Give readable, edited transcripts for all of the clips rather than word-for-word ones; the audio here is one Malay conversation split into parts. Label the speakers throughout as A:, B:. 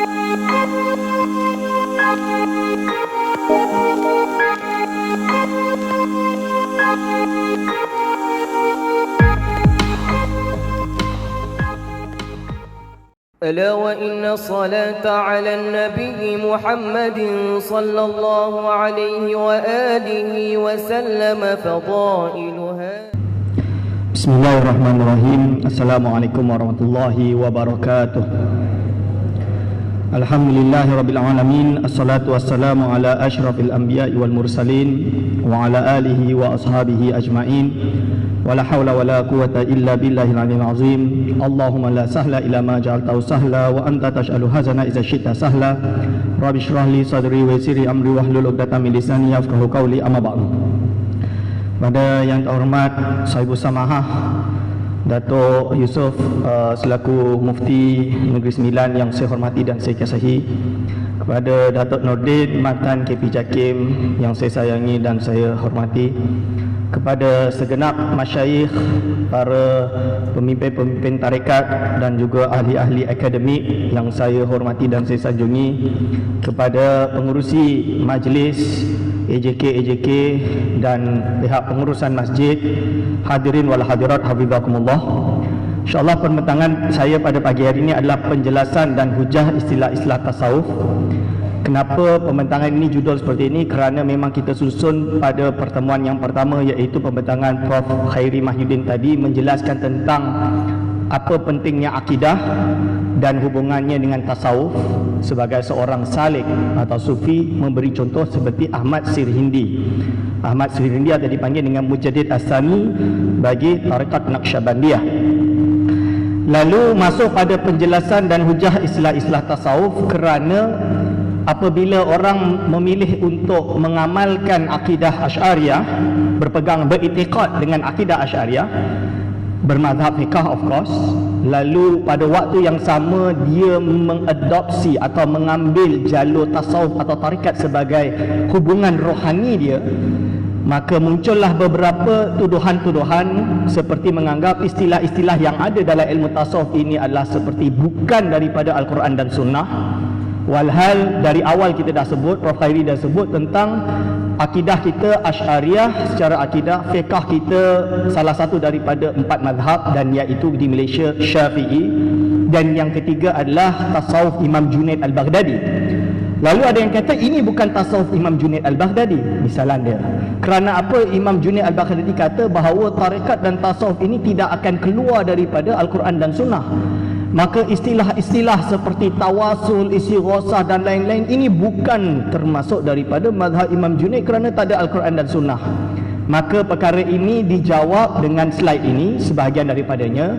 A: ألا وإن الصلاة على النبي محمد صلى الله عليه وآله وسلم فضائلها.
B: بسم الله الرحمن الرحيم. السلام عليكم ورحمة الله وبركاته. الحمد لله رب العالمين. الصلاة والسلام على أشرف الأنبياء والمرسلين وعلى آله وأصحابه أجمعين. ولا حول ولا قوة إلا بالله العلي العظيم. اللهم لا سهل إلا ما جعلته سهلا وأنت تجعل الحزن إذا شئت سهلا. رب اشرح لي صدري ويسر لي أمري واhlul 'uqdatam min lisani yafqahu qawli. Amma ba'du. Pada yang terhormat Sahibul Samahah Dato' Yusuf selaku Mufti Negeri Sembilan yang saya hormati dan saya kasihi, kepada Dato' Nordin Matan KP Jakim yang saya sayangi dan saya hormati, kepada segenap masyayikh, para pemimpin-pemimpin tarekat dan juga ahli-ahli akademik yang saya hormati dan saya sanjungi, kepada pengurusi majlis AJK dan pihak pengurusan masjid, hadirin wal hadirat hafizakumullah. InsyaAllah pembentangan saya pada pagi hari ini adalah penjelasan dan hujah istilah-istilah tasawuf. Kenapa pembentangan ini judul seperti ini? Kerana memang kita susun pada pertemuan yang pertama, iaitu pembentangan Prof. Khairi Mahyudin tadi menjelaskan tentang apa pentingnya akidah dan hubungannya dengan tasawuf. Sebagai seorang salik atau sufi, memberi contoh seperti Ahmad Sirhindi. Ahmad Sirhindi ada dipanggil dengan Mujaddid As-Sani bagi tarekat Naqsyabandiyah. Lalu masuk pada penjelasan dan hujah istilah-istilah tasawuf, kerana apabila orang memilih untuk mengamalkan akidah Asy'ariyah, beriktikad dengan akidah Asy'ariyah, bermazhab fiqh of course, lalu pada waktu yang sama dia mengadopsi atau mengambil jalur tasawuf atau tarikat sebagai hubungan rohani dia, maka muncullah beberapa tuduhan-tuduhan seperti menganggap istilah-istilah yang ada dalam ilmu tasawuf ini adalah seperti bukan daripada Al-Quran dan Sunnah. Walhal dari awal kita dah sebut, Prof. Khairi dah sebut tentang akidah kita Asy'ariyah. Secara akidah, fiqh kita salah satu daripada 4 mazhab, dan iaitu di Malaysia Syafi'i, dan yang ketiga adalah tasawuf Imam Junaid Al-Baghdadi. Lalu ada yang kata ini bukan tasawuf Imam Junaid Al-Baghdadi. Misalan dia, kerana apa Imam Junaid Al-Baghdadi kata bahawa tarekat dan tasawuf ini tidak akan keluar daripada Al-Quran dan Sunnah, maka istilah-istilah seperti tawasul, istighosah dan lain-lain ini bukan termasuk daripada mazhab Imam Junaid kerana tak ada Al-Quran dan Sunnah. Maka perkara ini dijawab dengan slide ini, sebahagian daripadanya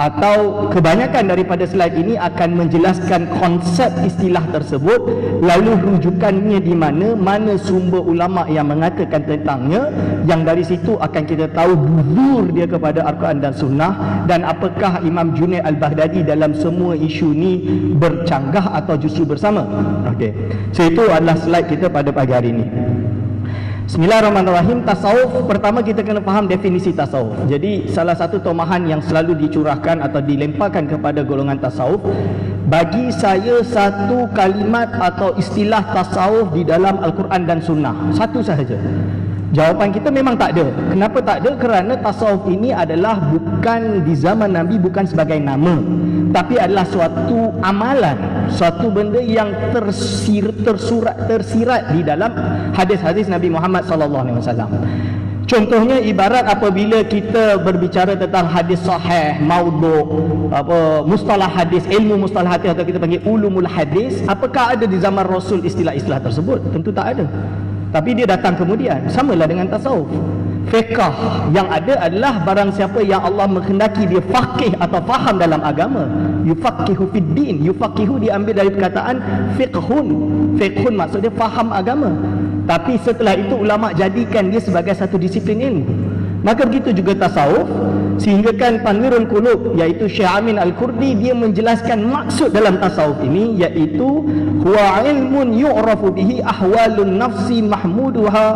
B: atau kebanyakan daripada slide ini akan menjelaskan konsep istilah tersebut, lalu rujukannya di mana sumber ulama yang mengatakan tentangnya, yang dari situ akan kita tahu buzur dia kepada Al-Quran dan Sunnah, dan apakah Imam Junaid Al-Baghdadi dalam semua isu ni bercanggah atau justru bersama. Okey, so itu adalah slide kita pada pagi hari ini. Bismillahirrahmanirrahim. Tasawuf, pertama kita kena faham definisi tasawuf. Jadi salah satu tomahan yang selalu dicurahkan atau dilemparkan kepada golongan tasawuf, bagi saya satu kalimat atau istilah tasawuf di dalam Al-Quran dan Sunnah, satu sahaja. Jawapan kita memang tak ada. Kenapa tak ada? Kerana tasawuf ini adalah bukan di zaman Nabi, bukan sebagai nama, tapi adalah suatu amalan, suatu benda yang tersirat di dalam hadis-hadis Nabi Muhammad SAW. Contohnya ibarat apabila kita berbicara tentang hadis sahih, maudhu', mustalah hadis, ilmu mustalah hadis, atau kita panggil ulumul hadis, apakah ada di zaman Rasul istilah-istilah tersebut? Tentu tak ada. Tapi dia datang kemudian. Samalah dengan tasawuf. Fiqh yang ada adalah barang siapa yang Allah menghendaki dia faqih atau faham dalam agama. Yufaqihu fid din. Yufaqihu diambil dari perkataan fiqhun. Fiqhun maksudnya faham agama. Tapi setelah itu ulama jadikan dia sebagai satu disiplin ilmu. Maka begitu juga tasawuf, sehingga kan Tanwirul Qulub, iaitu Syekh Amin Al-Qurdi, dia menjelaskan maksud dalam tasawuf ini, iaitu huwa ilmun yu'rafu bihi ahwalun nafsi mahmuduha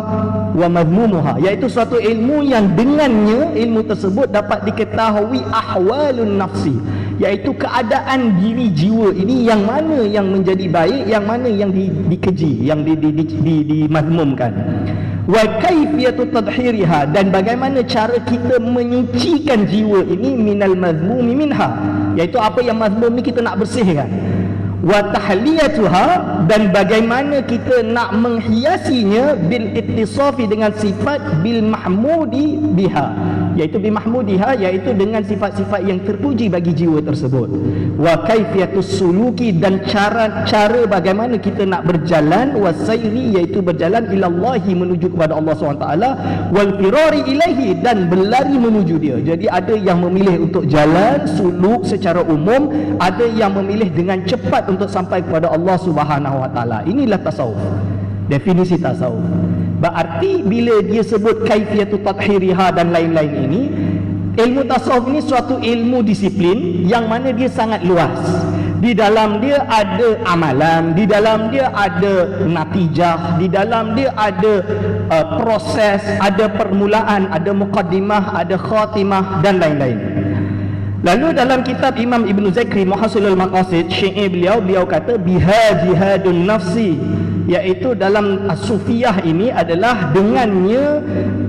B: wa madmumuha, iaitu suatu ilmu yang dengannya ilmu tersebut dapat diketahui ahwalun nafsi, iaitu keadaan diri jiwa ini yang mana yang menjadi baik, yang mana yang dikeji, yang dimazmumkan. Wa kaifiyatu tadhhiriha, dan bagaimana cara kita menyucikan jiwa ini minal mazmumi minha, iaitu apa yang mazmum ni kita nak bersihkan. Wa tahliyatuha, dan bagaimana kita nak menghiasinya bil ittisafi, dengan sifat bil mahmudi biha, iaitu bil mahmudiha, iaitu dengan sifat-sifat yang terpuji bagi jiwa tersebut. Wa kaifiyatus suluki, dan cara bagaimana kita nak berjalan, wasairi, iaitu berjalan ilallahi, menuju kepada Allah SWT, wal firari ilaihi, dan berlari menuju dia. Jadi ada yang memilih untuk jalan suluk secara umum, ada yang memilih dengan cepat untuk sampai kepada Allah Subhanahu Wa Taala. Inilah tasawuf, definisi tasawuf. Berarti bila dia sebut kaifiyatu tathhiriha dan lain-lain ini, ilmu tasawuf ini suatu ilmu disiplin yang mana dia sangat luas. Di dalam dia ada amalan, di dalam dia ada natijah, di dalam dia ada proses, ada permulaan, ada muqaddimah, ada khatimah dan lain-lain. Lalu dalam kitab Imam Ibn Zakri Muhasilul Maqasid, syair beliau kata biha jihadun nafsi, iaitu dalam sufiyah ini adalah dengannya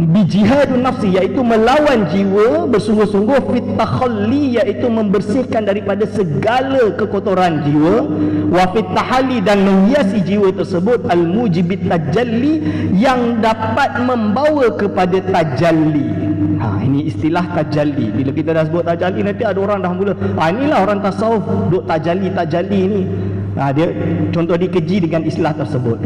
B: bijihadun nafsi, iaitu melawan jiwa bersungguh-sungguh, fit takhalli, iaitu membersihkan daripada segala kekotoran jiwa, wa fit tahalli, dan menghiasi jiwa tersebut al mujibit tajalli, yang dapat membawa kepada tajalli. Ini istilah tajalli. Bila kita dah sebut tajalli, nanti ada orang dah mula, inilah orang tasawuf duk tajalli ni. Dia contoh dikeji dengan istilah tersebut.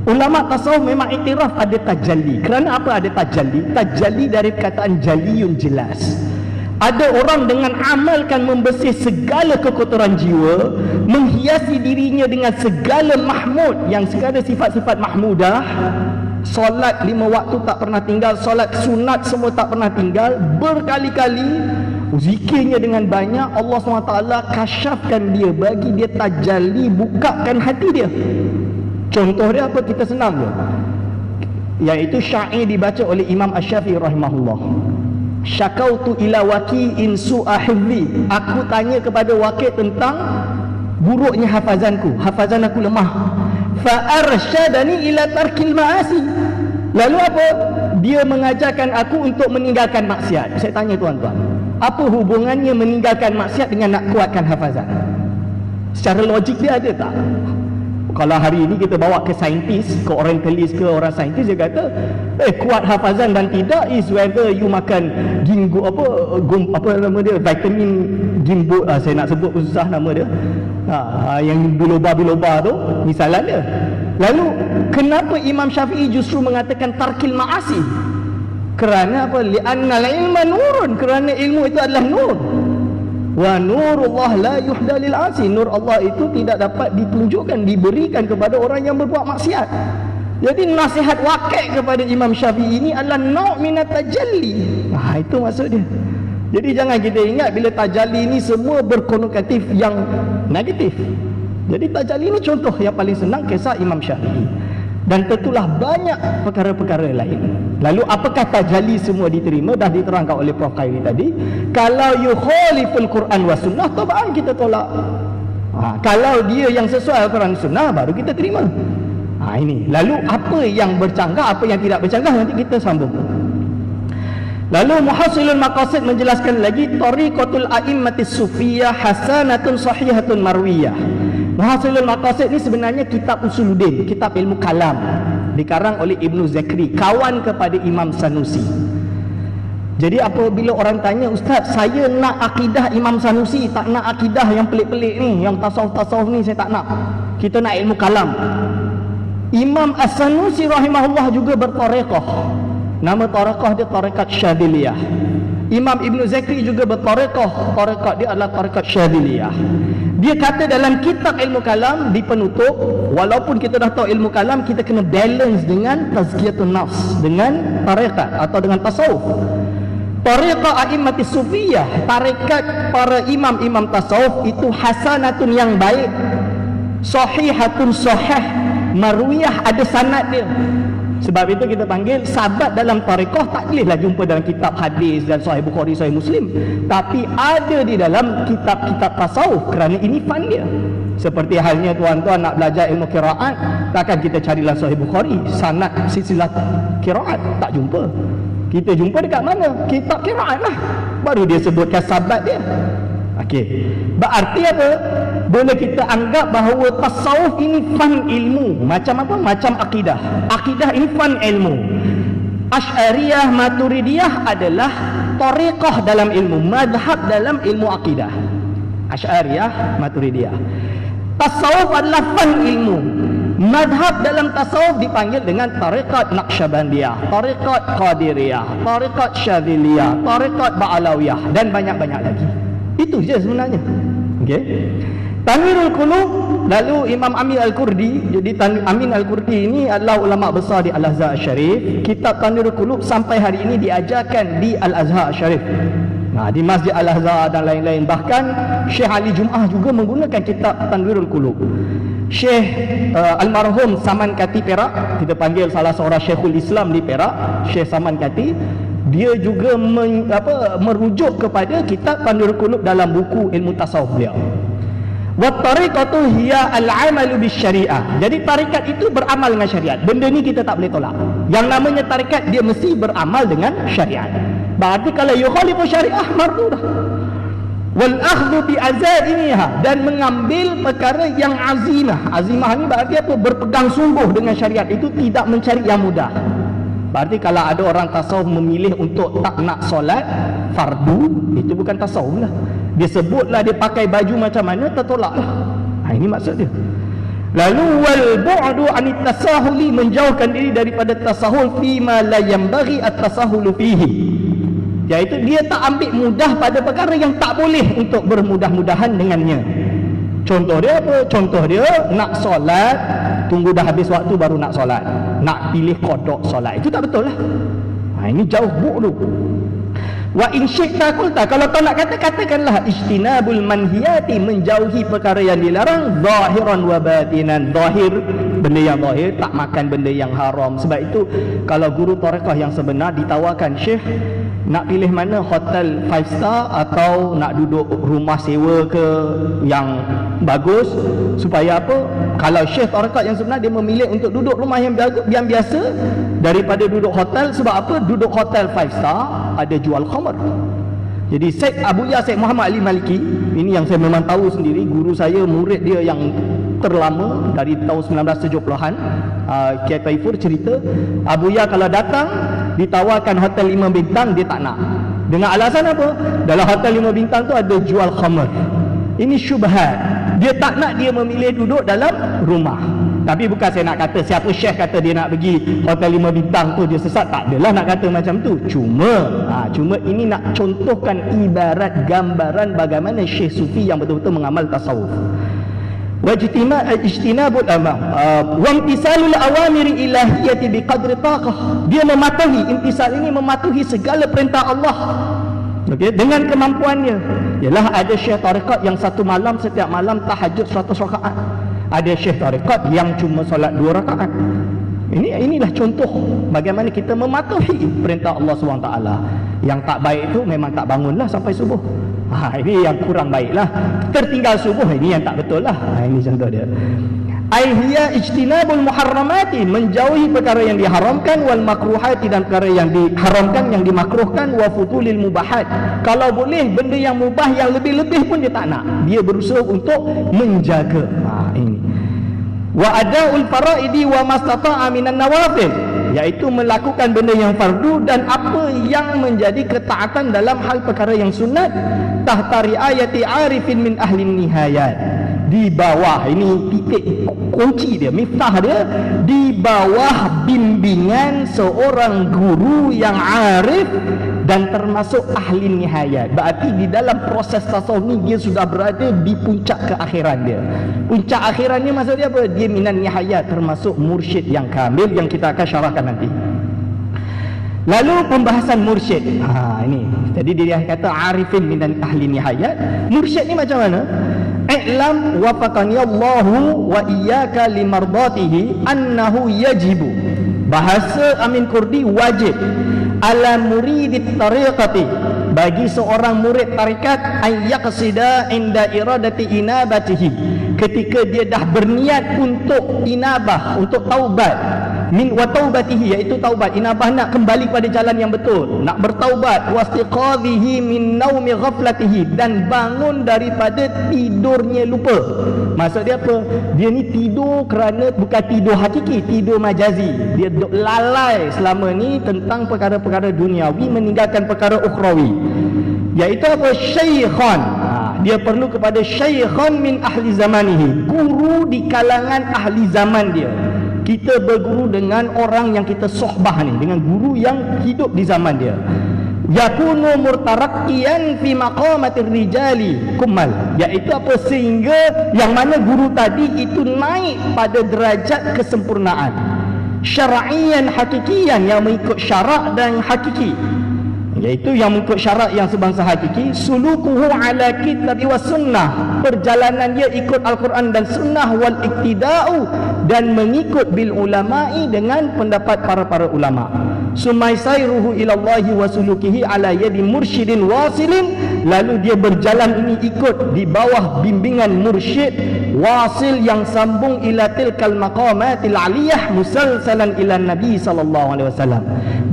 B: Ulama tasawuf memang iktiraf ada tajalli. Kerana apa ada tajalli? Tajalli dari perkataan jaliyun, jelas. Ada orang dengan amalkan membersih segala kekotoran jiwa, menghiasi dirinya dengan segala mahmud, yang segala sifat-sifat mahmudah. Solat 5 waktu tak pernah tinggal, solat sunat semua tak pernah tinggal, berkali-kali zikirnya dengan banyak. Allah SWT kasyafkan dia, bagi dia tajalli, bukakan hati dia. Contoh dia apa? Kita senang je, iaitu syair dibaca oleh Imam Asy-Syafi'i rahimahullah. Syakautu ila waqi'in su'a hifzi, aku tanya kepada Waqi' tentang buruknya hafazanku aku lemah. Fa arsyadani ila tarkil ma'asi, lalu apa? Dia mengajarkan aku untuk meninggalkan maksiat. Saya tanya tuan-tuan, apa hubungannya meninggalkan maksiat dengan nak kuatkan hafazan? Secara logik dia ada tak? Kalau hari ini kita bawa ke saintis, ke orientalis, ke orang saintis, dia kata kuat hafazan dan tidak is whether you makan gingo apa nama dia, vitamin gimbo, saya nak sebut susah nama dia, yang biloba tu misalan dia. Lalu kenapa Imam Syafi'i justru mengatakan tarkil ma'asi? Kerana apa? Li'annal ilma nurun, kerana ilmu itu adalah nur. Wa nurullah la yuhda lil asi, nur Allah itu tidak dapat ditunjukkan, diberikan kepada orang yang berbuat maksiat. Jadi nasihat Waqi' kepada Imam Syafi'i ini adalah nau' minat tajalli. Itu maksud dia. Jadi jangan kita ingat bila tajalli ini semua berkonotatif yang negatif. Jadi tajalli ini contoh yang paling senang, kisah Imam Syafi'i. Dan tentulah banyak perkara-perkara lain. Lalu apakah tajalli semua diterima? Dah diterangkan oleh Prof. Khairi tadi. Kalau yukhaliful Quran wa sunnah, tabaan kita tolak. Kalau dia yang sesuai Al-Quran dan sunnah, baru kita terima. Ini. Lalu apa yang bercanggah, apa yang tidak bercanggah, nanti kita sambung. Lalu Muhasilul Maqasid menjelaskan lagi, tariqatul a'immatis sufiyah hasanatun sahihatun marwiyah. Muhasilul Maqasid ni sebenarnya kitab Usuluddin, kitab ilmu kalam, dikarang oleh Ibn Zakri, kawan kepada Imam Sanusi. Jadi apabila orang tanya, Ustaz, saya nak akidah Imam Sanusi, tak nak akidah yang pelik-pelik ni, yang tasawuf-tasawuf ni saya tak nak. Kita nak ilmu kalam. Imam As-Sanusi rahimahullah juga bertariqah. Nama tariqah dia tariqat Syadiliyah. Imam Ibn Zakri juga bertariqah, tariqat dia adalah tariqat Syadiliyah. Dia kata dalam kitab ilmu kalam di penutup, walaupun kita dah tahu ilmu kalam, kita kena balance dengan tazkiyatun nafs, dengan tariqat atau dengan tasawuf. Tariqah a'immatis sufiyah, tariqat para imam-imam tasawuf itu hasanatun yang baik, sahihatun sahih, marwiyah ada sanad dia. Sebab itu kita panggil sahabat dalam tarekah tak bolehlah jumpa dalam kitab hadis dan Sahih Bukhari, Sahih Muslim, tapi ada di dalam kitab-kitab tasawuf kerana ini fan dia. Seperti halnya tuan-tuan nak belajar ilmu qiraat, takkan kita cari dalam Sahih Bukhari sanad silsilah qiraat, tak jumpa. Kita jumpa dekat mana? Kitab qiraat lah, baru dia sebutkan sahabat dia. Okey, berarti apa? Boleh kita anggap bahawa tasawuf ini fan ilmu. Macam apa? Macam akidah. Akidah ini fan ilmu. Asy'ariyah, Maturidiyah adalah tariqah dalam ilmu, madhab dalam ilmu akidah. Asy'ariyah, Maturidiyah. Tasawuf adalah fan ilmu. Madhab dalam tasawuf dipanggil dengan tariqat Naqsyabandiyah, tariqat Qadiriyah, tariqat Syadziliyah, tariqat Ba'alawiyah dan banyak-banyak lagi. Itu je sebenarnya. Okey. Tanwirul Qulub, lalu Imam Amin Al-Qurdi. Jadi Amin Al-Qurdi ini adalah ulama besar di Al-Azhar Syarif. Kitab Tanwirul Qulub sampai hari ini diajarkan di Al-Azhar Syarif. Di Masjid Al-Azhar dan lain-lain. Bahkan Syekh Ali Jum'ah juga menggunakan kitab Tanwirul Qulub. Syekh almarhum Saman Kati Perak, kita panggil salah seorang Syekhul Islam di Perak, Syekh Saman Kati, dia juga merujuk kepada kitab Tanwirul Qulub dalam buku ilmu tasawuf beliau. Wa tariqatu hiya al-amalu bisyariah. Jadi tarikat itu beramal dengan syariat. Benda ni kita tak boleh tolak. Yang namanya tarikat dia mesti beramal dengan syariat. Berarti kalau yukhalifu syariah mardudah. Wal akhdhu bi azaimiha, dan mengambil perkara yang azimah. Azimah ni berarti apa? Berpegang sungguh dengan syariat itu, tidak mencari yang mudah. Berarti kalau ada orang tasawuf memilih untuk tak nak solat fardu, itu bukan tasawuf lah. Dia sebutlah dia pakai baju macam mana, tertolak lah. Ini maksud dia. Lalu wal bu'du anit tasahuli, menjauhkan diri daripada tasahul fima la yanbaghi at-tasahulu fihi. Iaitu dia tak ambil mudah pada perkara yang tak boleh untuk bermudah-mudahan dengannya. Contoh dia apa? Contoh dia nak solat, tunggu dah habis waktu baru nak solat. Nak pilih kodok solat, itu tak betul lah. Ini jauh bu'du. Wa in syi'ta qulta, kalau kau nak katakanlah ijtinabul manhiyati, menjauhi perkara yang dilarang, zahiran wa batinan. Zahir, benda yang zahir, tak makan benda yang haram. Sebab itu kalau guru tarekah yang sebenar ditawarkan, Syekh nak pilih mana, hotel 5 star atau nak duduk rumah sewa ke yang bagus, supaya apa? Kalau Syekh tarekat yang sebenar, dia memilih untuk duduk rumah yang biasa daripada duduk hotel. Sebab apa? Duduk hotel 5 star ada jual khamar. Jadi Syekh Abu Ya, Syekh Muhammad Ali Maliki, ini yang saya memang tahu sendiri, guru saya, murid dia yang terlama dari tahun 1970-an, Kiai Taifur cerita, Abu Ya kalau datang ditawarkan hotel 5 bintang, dia tak nak. Dengan alasan apa? Dalam hotel 5 bintang tu ada jual khamar. Ini syubhat. Dia tak nak, dia memilih duduk dalam rumah. Tapi bukan saya nak kata siapa syekh kata dia nak pergi hotel 5 bintang tu dia sesat, tak adalah nak kata macam tu. Cuma ini nak contohkan ibarat gambaran bagaimana syekh sufi yang betul-betul mengamal tasawuf. Ijtinabul amam wa imtisalul awamiri ilahiyati biqadri taqah. Dia mematuhi, imtisal ini mematuhi segala perintah Allah, dengan kemampuannya. Ialah ada syekh tarekat yang satu malam, setiap malam tahajud 100 rakaat. Ada syekh tarekat yang cuma solat 2 rakaat. Inilah contoh bagaimana kita mematuhi perintah Allah SWT. Yang tak baik itu memang tak bangunlah sampai subuh. Ini yang kurang baiklah. Tertinggal subuh, ini yang tak betul lah. Ini contoh dia. Aihiya ijtinabul muharramati, menjauhi perkara yang diharamkan, wal makruhati, dan perkara yang diharamkan, yang dimakruhkan, wa futulil mubahat. Kalau boleh benda yang mubah yang lebih-lebih pun dia tak nak. Dia berusaha untuk menjaga. Ini. Wa adaul faraidi wa mastata'a minan nawafil, iaitu melakukan benda yang fardu dan apa yang menjadi ketaatan dalam hal perkara yang sunat, tahta riayati arifin min ahli nihayat. Di bawah, ini titik kunci dia, miftah dia, di bawah bimbingan seorang guru yang arif dan termasuk ahli nihayat. Berarti di dalam proses tasawuf ni dia sudah berada di puncak keakhiran dia. Puncak akhirannya maksudnya apa? Dia minan nihayat, termasuk mursyid yang kamil yang kita akan syarahkan nanti. Lalu pembahasan mursyid. Ini tadi dia kata arifin minan ahli nihayat. Mursyid ni macam mana? I'lam wafaqani Allahu wa iyyaka limardatihi annahu yajibu. bahasa Amin Kurdi wajib ala muridit tariqati, bagi seorang murid tarikat, an yaqsida inda iradati inabatihi, ketika dia dah berniat untuk inabah, untuk taubat, min wa taubatihi, iaitu taubat. Inabah nak kembali pada jalan yang betul, nak bertaubat, wastiqadhihi min naumi ghaflatihi, dan bangun daripada tidurnya lupa. Maksud dia apa? Dia ni tidur kerana bukan tidur hakiki, tidur majazi. Dia lalai selama ni tentang perkara-perkara duniawi, meninggalkan perkara ukhrawi. Iaitu apa? Syaikhan. Dia perlu kepada syaikhan min ahli zamanihi, guru di kalangan ahli zaman dia. Kita berguru dengan orang yang kita sohbah ni, dengan guru yang hidup di zaman dia. Yakunu murtarakkiyan fi maqamatir rijali kumal, iaitu apa? Sehingga yang mana guru tadi itu naik pada derajat kesempurnaan, syar'iyan hakikiyan, yang mengikut syarak dan hakiki, iaitu yang mengikut syarak yang sebangsa hakiki. Sulukuhu ala kitab wa sunnah, perjalanan dia ikut Al-Quran dan sunnah, wal iktida'u, dan mengikut bil ulama'i, dengan pendapat para ulama. Sumaisairuhu ilallahi wa sulukihi ala yadi mursyidin wasilin, lalu dia berjalan ini ikut di bawah bimbingan mursyid wasil yang sambung ila tilkal maqamatil aliyah musalsalan ila nabi sallallahu alaihi wasallam.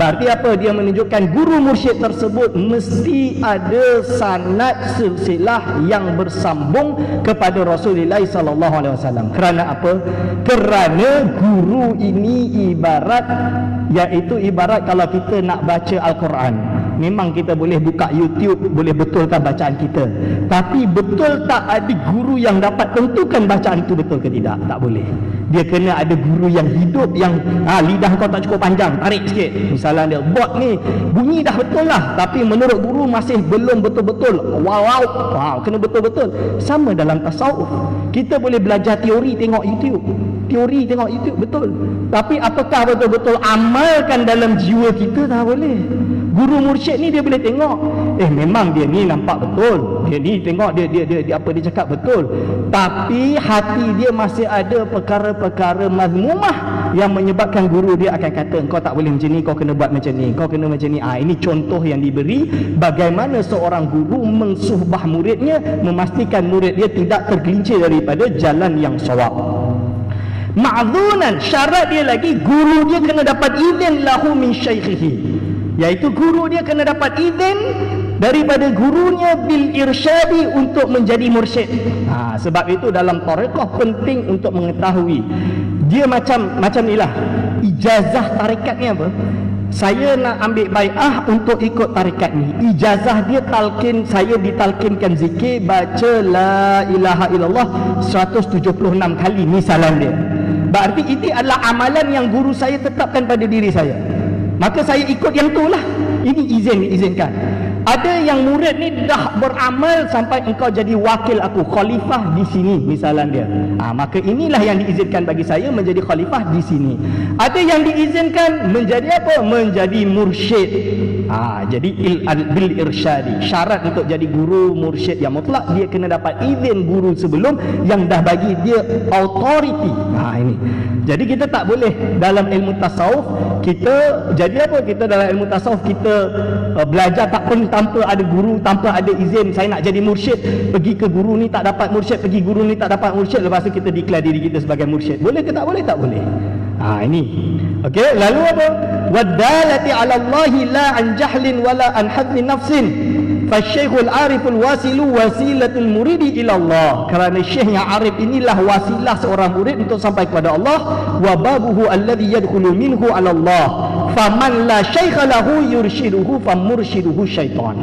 B: Berarti apa? Dia menunjukkan guru mursyid tersebut mesti ada sanad silsilah yang bersambung kepada Rasulullah sallallahu alaihi wasallam. Kerana apa? Kerana guru ini ibarat, iaitu ibarat kalau kita nak baca Al-Quran, memang kita boleh buka YouTube, boleh betulkan bacaan kita, tapi betul tak ada guru yang dapat tentukan bacaan itu betul ke tidak? Tak boleh. Dia kena ada guru yang hidup, yang lidah kau tak cukup panjang, tarik sikit. Misalnya dia bot ni bunyi dah betul lah, tapi menurut guru masih belum betul-betul. Wow, kena betul-betul. Sama dalam tasawuf, kita boleh belajar teori tengok YouTube, teori tengok YouTube betul, tapi apakah betul-betul amalkan dalam jiwa kita? Tak boleh. Guru mursyid ni dia boleh tengok, memang dia ni nampak betul, dia ni tengok dia apa dia cakap betul, tapi hati dia masih ada perkara-perkara mazmumah yang menyebabkan guru dia akan kata kau tak boleh macam ni, kau kena buat macam ni, kau kena macam ni. Ini contoh yang diberi bagaimana seorang guru mensuhbah muridnya, memastikan murid dia tidak tergelincir daripada jalan yang sawab. Ma'dhunan, syarat dia lagi, guru dia kena dapat izin lahu min syaikhihi, iaitu guru dia kena dapat izin daripada gurunya bil irsyadi, untuk menjadi mursyid. Sebab itu dalam tariqah penting untuk mengetahui dia macam ni lah. Ijazah tarikat ni apa? Saya nak ambil bai'ah untuk ikut tarikat ni, ijazah dia talqin, saya ditalqinkan zikir baca la ilaha illallah 176 kali misalan dia. Berarti itu adalah amalan yang guru saya tetapkan pada diri saya, maka saya ikut yang tu lah. Ini diizinkan. Ada yang murid ni dah beramal sampai engkau jadi wakil aku, khalifah di sini misalan dia, maka inilah yang diizinkan bagi saya menjadi khalifah di sini. Ada yang diizinkan menjadi apa? Menjadi mursyid. Jadi bil irsyadi, syarat untuk jadi guru mursyid yang mutlak, dia kena dapat izin guru sebelum yang dah bagi dia authority. Ini. Jadi kita tak boleh dalam ilmu tasawuf kita jadi apa? Kita dalam ilmu tasawuf kita belajar tak pun tanpa ada guru, tanpa ada izin. Saya nak jadi mursyid, pergi ke guru ni tak dapat mursyid, pergi guru ni tak dapat mursyid, lepas tu kita declare diri kita sebagai mursyid. Boleh ke tak boleh? Tak boleh. Ini. Okey, lalu apa? Wadalati 'ala Allah la an jahlin wala an hadli nafsin. Fasyaikhul ariful wasilu wasilatul muridi ila Allah. Kerana syekh yang arif inilah wasilah seorang murid untuk sampai kepada Allah. Wa babuhu alladhi yadkhulu minhu 'ala Allah. Faman la syaikha lahu yurshiduhu famurshiduhu syaitan.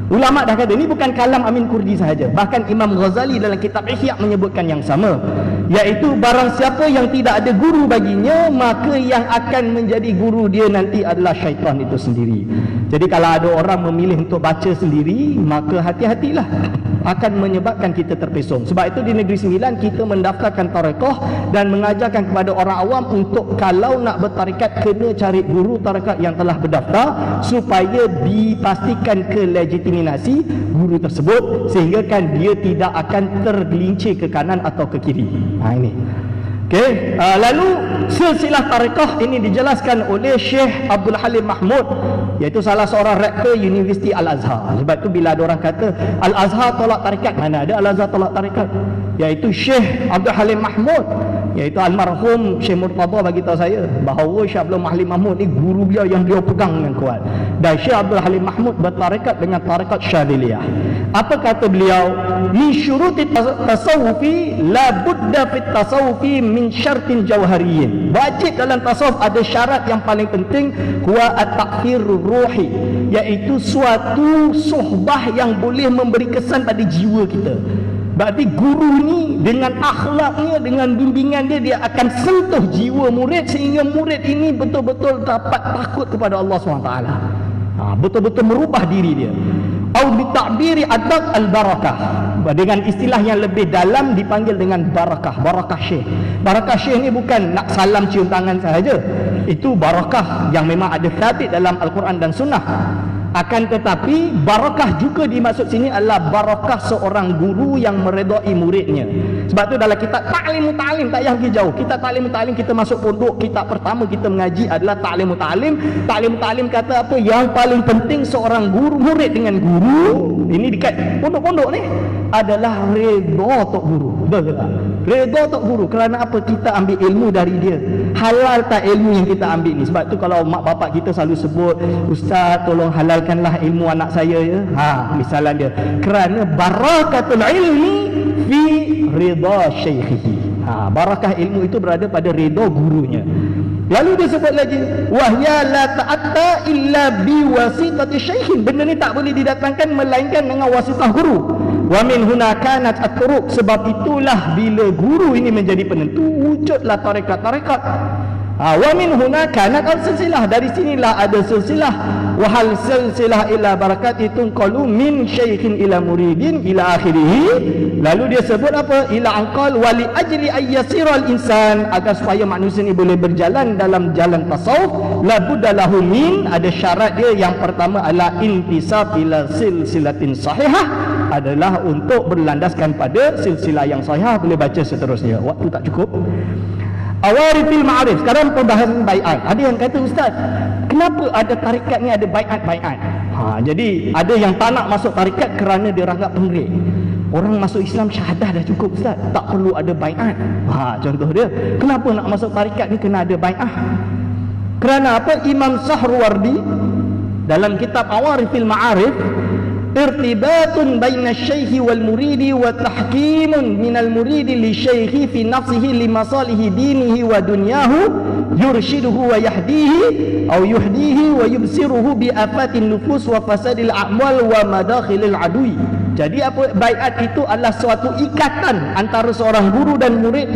B: Ulama dah kata, ini bukan kalam Amin Kurdi sahaja, bahkan Imam Ghazali dalam kitab Ihya menyebutkan yang sama, iaitu barang siapa yang tidak ada guru baginya, maka yang akan menjadi guru dia nanti adalah syaitan itu sendiri. Jadi kalau ada orang memilih untuk baca sendiri, maka hati-hatilah, akan menyebabkan kita terpesong. Sebab itu di Negeri Sembilan kita mendaftarkan tarekat dan mengajarkan kepada orang awam untuk kalau nak bertarekat kena cari guru tarekat yang telah berdaftar, supaya dipastikan kelegitimasi guru tersebut, sehingga kan dia tidak akan tergelincir ke kanan atau ke kiri. Ini. Okey, lalu silsilah tarekah ini dijelaskan oleh Syekh Abdul Halim Mahmud, iaitu salah seorang rektor Universiti Al-Azhar. Sebab tu bila ada orang kata Al-Azhar tolak tarekat, mana ada Al-Azhar tolak tarekat? Iaitu Syekh Abdul Halim Mahmud, iaitu almarhum Syekh Murtada bagi tahu saya bahawa Syekh Abdul Halim Mahmud ni guru dia yang dia pegang dengan kuat. Dan Syekh Abdul Halim Mahmud bertarekat dengan tarekat Syadziliyah. Apa kata beliau? Min syuruti tasawufi la budda fit tasawufi min syartin jawhariyin. Wajib dalam tasawuf ada syarat yang paling penting, huwa at-ta'thir ruhi, iaitu suatu suhbah yang boleh memberi kesan pada jiwa kita. Berarti guru ni dengan akhlaknya, dengan bimbingan dia, dia akan sentuh jiwa murid sehingga murid ini betul-betul dapat takut kepada Allah SWT. Betul-betul merubah diri dia. Au bitakbiri adab al-barakah, dengan istilah yang lebih dalam dipanggil dengan barakah, barakah syekh. Barakah syekh ni bukan nak salam cium tangan sahaja. Itu barakah yang memang ada sabit dalam Al-Quran dan Sunnah. Akan tetapi barakah juga dimaksud sini adalah barakah seorang guru yang meredai muridnya. Sebab tu dalam kitab Ta'lim Ta'lim, tak payah pergi jauh, kitab Ta'lim Ta'lim kita masuk pondok, kitab pertama kita mengaji adalah Ta'lim Ta'lim. Ta'lim Ta'lim kata apa? Yang paling penting seorang guru, murid dengan guru, ini dekat pondok-pondok ni, adalah redha tok guru. Betul tak? Redha tok guru. Kerana apa? Kita ambil ilmu dari dia. Halal tak ilmu yang kita ambil ni? Sebab tu kalau mak bapak kita selalu sebut, ustaz tolong halalkanlah ilmu anak saya ya. Misalan dia, kerana barakatul ilmi fi ridha syaikhihi. Barakah ilmu itu berada pada redha gurunya. Lalu dia sebut lagi, wahya la ta'atta illa bi wasitati syaikhin. Benda ni tak boleh didatangkan melainkan dengan wasitah guru. Wa min huna kanat at-turuq, sebab itulah bila guru ini menjadi penentu, wujudlah tarekat-tarekat. Wa min huna kanat al-silsilah, dari sinilah ada silsilah. Wa hal silsilah ila barakati tunqalu min syaikhin ila muridin ila akhirih. Lalu dia sebut apa? Ila anqal wali ajli ayyasira al-insan, agar supaya manusia ini boleh berjalan dalam jalan tasawuf, la budda lahu min, ada syarat dia. Yang pertama adalah intisab ila silsilatin sahihah, adalah untuk berlandaskan pada silsilah yang sahihah. Boleh baca seterusnya, waktu tak cukup. Awarifil ma'arif. Sekarang pembahasan bai'at. Ada yang kata, ustaz, kenapa ada tarikat ni ada bai'at-bai'at? Jadi ada yang tak nak masuk tarikat kerana dia ranggap penggerik. Orang masuk Islam syahadah dah cukup, ustaz, tak perlu ada bai'at. Contoh dia, kenapa nak masuk tarikat ni kena ada bai'at? Kerana apa? Imam Sahrawardi dalam kitab Awarifil Ma'arif, irtibatun baina syaikhi wal muridi wa tahkimun minal muridi li syaikhi fi nafsihi li masalihi dinihi wa dunyahu yurshiduhu wa yahdihi au yuhdihi wa yubsiruhu bi afatin nufus wa fasadil a'mal wa madakhilil adui. Jadi apa? Baiat itu adalah suatu ikatan antara seorang guru dan murid,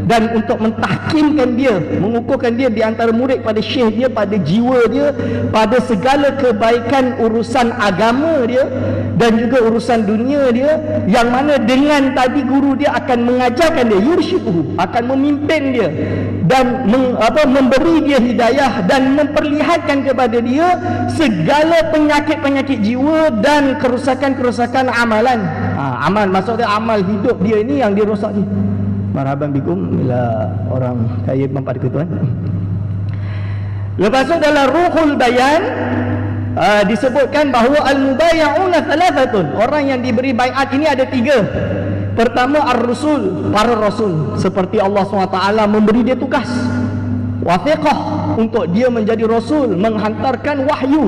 B: dan untuk mentahkimkan dia, mengukuhkan dia di antara murid pada syekh dia, pada jiwa dia, pada segala kebaikan urusan agama dia dan juga urusan dunia dia, yang mana dengan tadi guru dia akan mengajarkan dia, yurshiduhu, akan memimpin dia dan memberi dia hidayah dan memperlihatkan kepada dia segala penyakit-penyakit jiwa dan kerusakan-kerusakan amalan. Amal maksudnya amal hidup dia ini yang dia rosak ni. Marhaban bikum, bila orang kaya mempada ketuan. Lepas tu dalam Ruhul Bayan disebutkan bahawa al-mubayya'una thalathatun, orang yang diberi baiat ini ada tiga. Pertama ar-rusul, para rasul, seperti Allah SWT memberi dia tugas wathiqah untuk dia menjadi rasul, menghantarkan wahyu.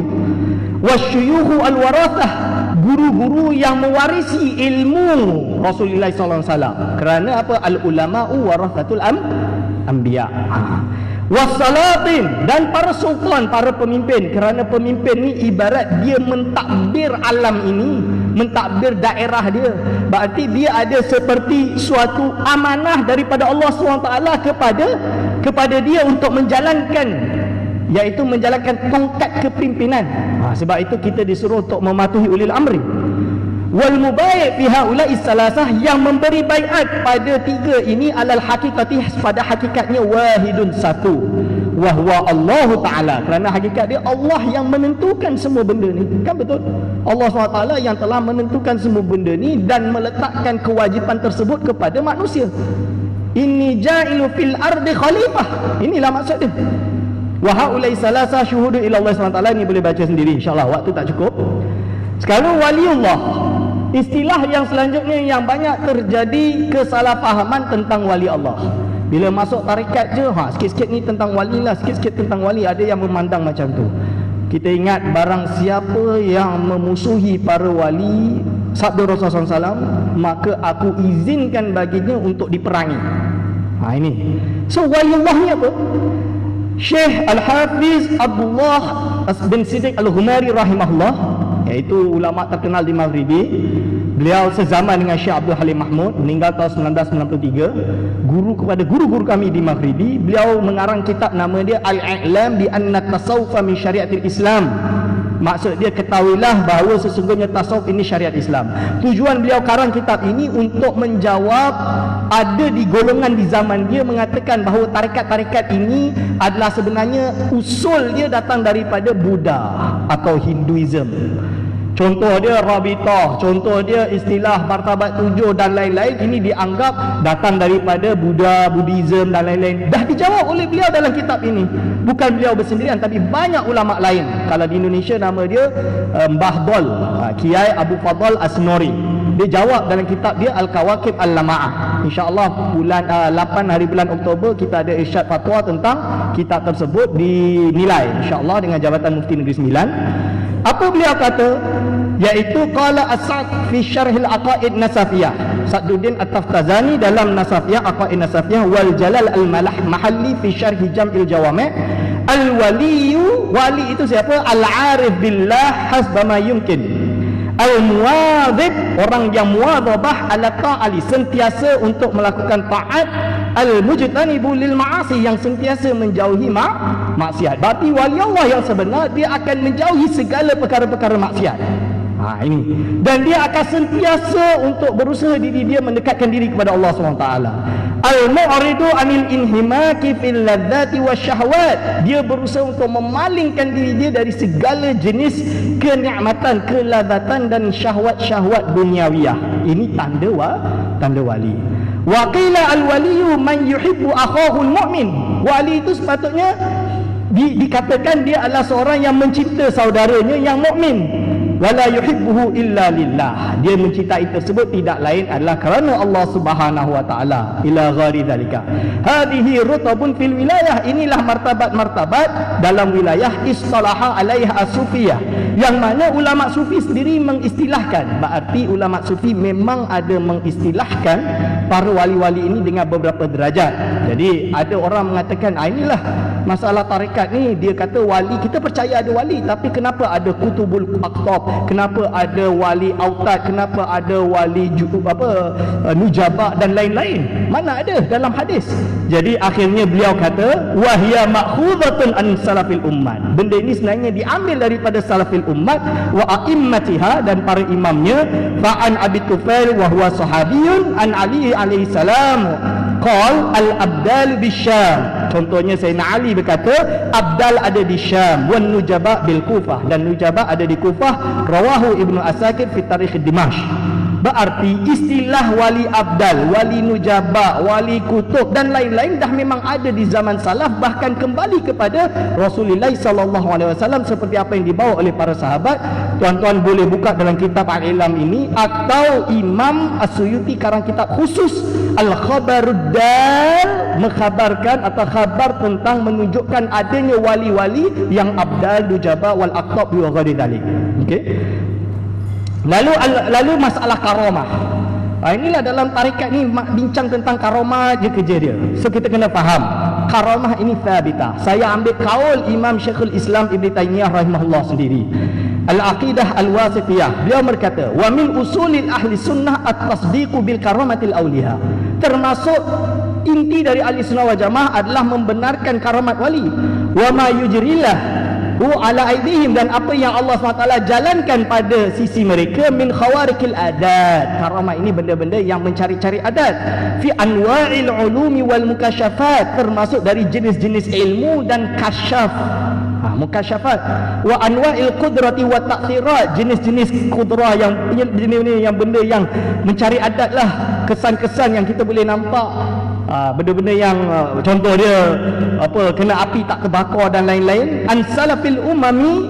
B: Wasyuyuhu al-warathah, guru-guru yang mewarisi ilmu Rasulullah SAW. Kerana apa? Al-ulama'u warathatul anbiya. Wassalatin, dan para sultan, para pemimpin. Kerana pemimpin ni ibarat dia mentadbir alam ini, mentadbir daerah dia. Berarti dia ada seperti suatu amanah daripada Allah SWT kepada dia untuk menjalankan, iaitu menjalankan tongkat kepimpinan. Sebab itu kita disuruh untuk mematuhi ulil amri. Wal mubai' fi haula'i salasah, yang memberi baiat pada tiga ini alal hakikati, pada hakikatnya wahidun, satu, wa huwa Allah Ta'ala. Kerana hakikat dia Allah yang menentukan semua benda ni. Kan betul? Allah SWT yang telah menentukan semua benda ni dan meletakkan kewajipan tersebut kepada manusia. inni ja'ilu fil ardi khalifah. Inilah maksud dia. Wa haulai salasa syuhudu ila Allah SWT. Ini boleh baca sendiri, insyaAllah, waktu tak cukup. Sekarang waliullah, istilah yang selanjutnya yang banyak terjadi kesalahfahaman tentang wali Allah. Bila masuk tarikat je, sikit-sikit ni tentang wali lah, sikit-sikit tentang wali. Ada yang memandang macam tu. Kita ingat, barang siapa yang memusuhi para wali, sabda Rasulullah SAW, maka aku izinkan baginya untuk diperangi. Ini. So waliullah ni apa? Syekh Al-Hafiz Abdullah bin Siddiq Al-Ghumari rahimahullah, iaitu ulama terkenal di Maghribi. Beliau sezaman dengan Syekh Abdul Halim Mahmud, meninggal tahun 1993, guru kepada guru-guru kami di Maghribi. Beliau mengarang kitab, nama dia Al-I'lam bi anna tasawufa min syariatil Islam. Maksud dia, ketahuilah bahawa sesungguhnya tasawuf ini syariat Islam. Tujuan beliau karang kitab ini untuk menjawab, ada di golongan di zaman dia mengatakan bahawa tarikat-tarikat ini adalah sebenarnya usul dia datang daripada Buddha atau Hinduism. Contoh dia Rabitah, contoh dia istilah martabat 7 dan lain-lain. Ini dianggap datang daripada Buddha, Buddhism dan lain-lain. Dah dijawab oleh beliau dalam kitab ini. Bukan beliau bersendirian, tapi banyak ulama lain. Kalau di Indonesia nama dia Mbah Dol, Kiai Abu Fadl Asnori. Dia jawab dalam kitab dia Al-Kawakib Al-Lama'ah. InsyaAllah bulan 8 hari bulan Oktober kita ada irsyad fatwa tentang kitab tersebut, dinilai InsyaAllah dengan Jabatan Mufti Negeri Sembilan. Apa beliau kata? Iaitu qala as-Sa'd fi syarhil aqaid nasafiyah, Sa'duddin At-Taftazani dalam Nasafiyah, Aqaid Nasafiyah, wal Jalal al-Malah Mahalli fi syarhi Jam'il Jawami'. Al-waliyu, wali itu siapa? Al-arif billah hasbama yumkin. Al-muwadhib, orang yang muwadhabah ala ta'ali, sentiasa untuk melakukan taat. Al-mujtanibu lil ma'asi, yang sentiasa menjauhi maksiat. Berarti wali Allah yang sebenar, dia akan menjauhi segala perkara-perkara maksiat. Ini. Dan dia akan sentiasa untuk berusaha diri dia mendekatkan diri kepada Allah SWT. Al-mu'ridu anil inhimaki fil ladzati wasyahwat, dia berusaha untuk memalingkan diri dia dari segala jenis kenikmatan, kelazatan dan syahwat-syahwat duniawiyah. Ini tanda wali. Wa qila al-waliyu man yuhibbu akhahu al-mu'min. Wali itu sepatutnya dikatakan dia adalah seorang yang mencinta saudaranya yang mukmin. Wala yuhibbuhu illa lillah, dia mencintai tersebut tidak lain adalah kerana Allah Subhanahu wa taala. Ila ghairi dzalika. Hadhihi rutabun fil wilayah, inilah martabat-martabat dalam wilayah istalaha alaiha as-sufiyah, yang mana ulama sufi sendiri mengistilahkan. Berarti ulama sufi memang ada mengistilahkan para wali-wali ini dengan beberapa derajat. Jadi ada orang mengatakan, inilah masalah tarekat ni, dia kata wali, kita percaya ada wali, tapi kenapa ada kutubul aqtab, kenapa ada wali autad, kenapa ada wali nujaba dan lain-lain? Mana ada dalam hadis? Jadi akhirnya beliau kata, wahya ma'khudhatun an salafil ummat, benda ini sebenarnya diambil daripada salafil ummat wa a'immatiha, dan para imamnya. Fa'an Abi Tufail wa huwa sahabiyun an Ali alaihi salam qal al-abdal bisyam. Contohnya Sayyidina Ali berkata abdal ada di Syam, wan nujaba bil Kufah, dan nujaba ada di Kufah. Rawahu Ibnu Asakir fi Tarikh Dimashq. Berarti istilah wali abdal, wali nujaba, wali kutub dan lain-lain dah memang ada di zaman salaf, bahkan kembali kepada Rasulullah sallallahu alaihi wasallam seperti apa yang dibawa oleh para sahabat. Tuan-tuan boleh buka dalam kitab Al-Ilam ini, atau Imam As-Suyuti karang kitab khusus Al-Khabaruddal, mengkhabarkan atau khabar tentang menunjukkan adanya wali-wali yang abdal, nujaba wal aqtab wa ghairi dzalik. Okey. Lalu masalah karamah. Inilah dalam tarikat ni bincang tentang karamah je kerja dia. So kita kena faham, karamah ini thabitah. Saya ambil kaul Imam Syekhul Islam Ibn Taymiyah rahimahullah sendiri. Al-Aqidah Al-Wasitiyah, beliau berkata, wa min usulil ahli sunnah at-tasdiqu bil karamatil awliya. Termasuk inti dari ahli sunnah wal jamaah adalah membenarkan karamat wali. Wa ma yujrillah ala aidihim, dan apa yang Allah SWT jalankan pada sisi mereka, min khawarikil adat. Karamah ini benda-benda yang mencari-cari adat. Fi anwa'il ulumi wal mukasyafat, termasuk dari jenis-jenis ilmu dan kasyaf, mukasyafat. Wa anwa'il qudrati wa ta'thirat, jenis-jenis kudrah yang benda yang mencari adat lah, kesan-kesan yang kita boleh nampak Benda-benda yang contoh dia kena api tak terbakar dan lain-lain. An salafil umami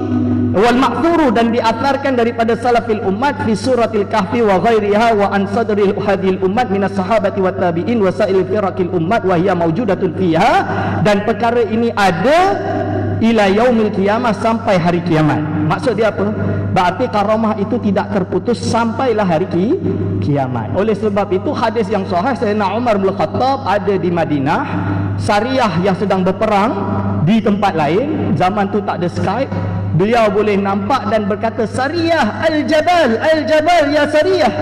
B: wal ma'thuru, dan diatharkan daripada salafil umat fi suratil kahfi wa ghairiha wa an sadril hadil umat minas sahabati wat tabi'in wa sa'il firaqil umat wa hiya mawjudatun fiha, dan perkara ini ada ila yaumil qiyamah, sampai hari kiamat. Maksud dia apa? Berarti karamah itu tidak terputus sampailah hari kiamat. Oleh sebab itu hadis yang sahih, Sayyidina Umar bin Khattab ada di Madinah, Sariyah yang sedang berperang di tempat lain, zaman tu tak ada Skype, beliau boleh nampak dan berkata, Sariyah al-jabal, al-jabal ya Sariyah.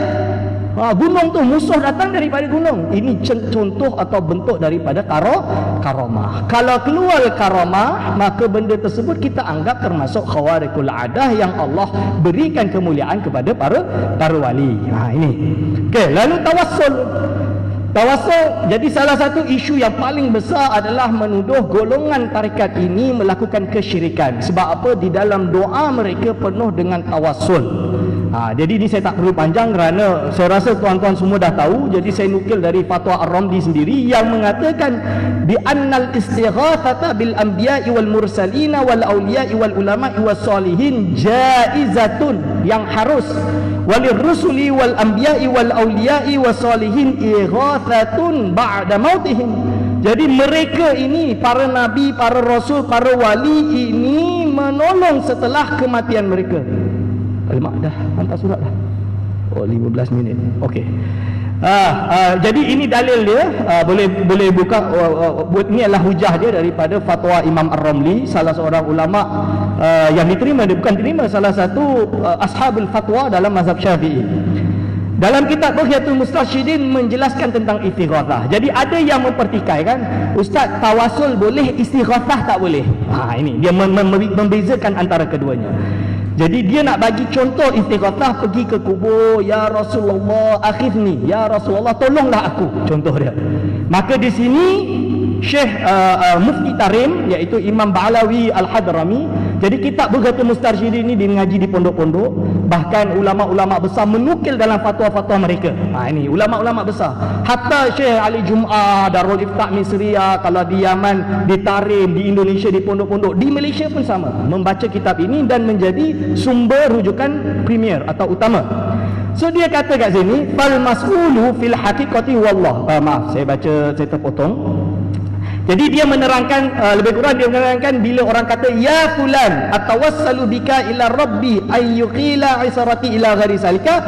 B: Gunung tu, musuh datang daripada gunung. Ini contoh atau bentuk daripada karamah. Kalau keluar karamah, maka benda tersebut kita anggap termasuk khawarikul adah yang Allah berikan kemuliaan kepada para wali. Ini. Okey, lalu tawassul. Tawassul, jadi salah satu isu yang paling besar adalah menuduh golongan tarekat ini melakukan kesyirikan. Sebab apa? Di dalam doa mereka penuh dengan tawassul. Jadi ini saya tak perlu panjang kerana saya rasa tuan-tuan semua dah tahu. Jadi saya nukil dari fatwa Ar-Ramli sendiri yang mengatakan bi annal istighatsata bil anbiya'i wal mursalina wal awliya'i wal ulama'i was salihin jaizatun, yang harus, walir rusuli wal anbiya'i wal awliya'i was salihin ighatsatun ba'da mautihim. Jadi mereka ini, para nabi, para rasul, para wali ini menolong setelah kematian mereka. Alamak, dah hantar surat dah. 15 minit. Okey. Jadi ini dalil dia, boleh buka, ini adalah hujah dia daripada fatwa Imam Ar-Ramli, salah seorang ulama yang diterima, dia bukan diterima, salah satu ashabul fatwa dalam mazhab Syafi'i. Dalam kitab Bughyatul Mustarsyidin menjelaskan tentang istighatsah. Jadi ada yang mempertikaikan, Ustaz, tawasul boleh, istighatsah tak boleh. Ini dia membezakan antara keduanya. Jadi dia nak bagi contoh istighatsah, pergi ke kubur, ya Rasulullah akhirni, ya Rasulullah tolonglah aku, contoh dia. Maka di sini Syekh Mufti Tarim, iaitu Imam Ba'alawi Al-Hadrami, jadi kitab Bughyatul Mustarsyidin ini mengaji di pondok-pondok, bahkan ulama-ulama besar menukil dalam fatwa-fatwa mereka. Ini ulama-ulama besar. Hatta Syekh Ali Jum'ah, Darul Iftah Misriya, kalau di Yaman, di Tarim, di Indonesia, di pondok-pondok, di Malaysia pun sama, membaca kitab ini dan menjadi sumber rujukan premier atau utama. So dia kata kat sini, fal mas'ulu fil haqiqati wallah. Maaf, saya terpotong. Jadi dia menerangkan, lebih kurang dia menerangkan, bila orang kata ya fulan atawassalu bika ila rabbi ayyuqila isarati ila ghairi salika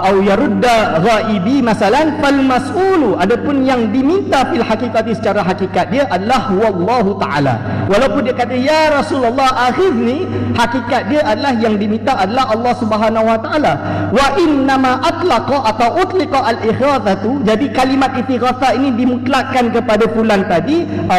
B: au yarudda ghaibi masalan, fal mas'ulu, adapun yang diminta fil haqiqati, secara hakikat dia adalah wallahu taala. Walaupun dia kata ya Rasulullah akhirni, hakikat dia adalah yang diminta adalah Allah Subhanahu wa taala. Wa innama atlaqa atau utliqa al-ighatsatu, jadi kalimat istighatsah ini dimutlakkan kepada fulan tadi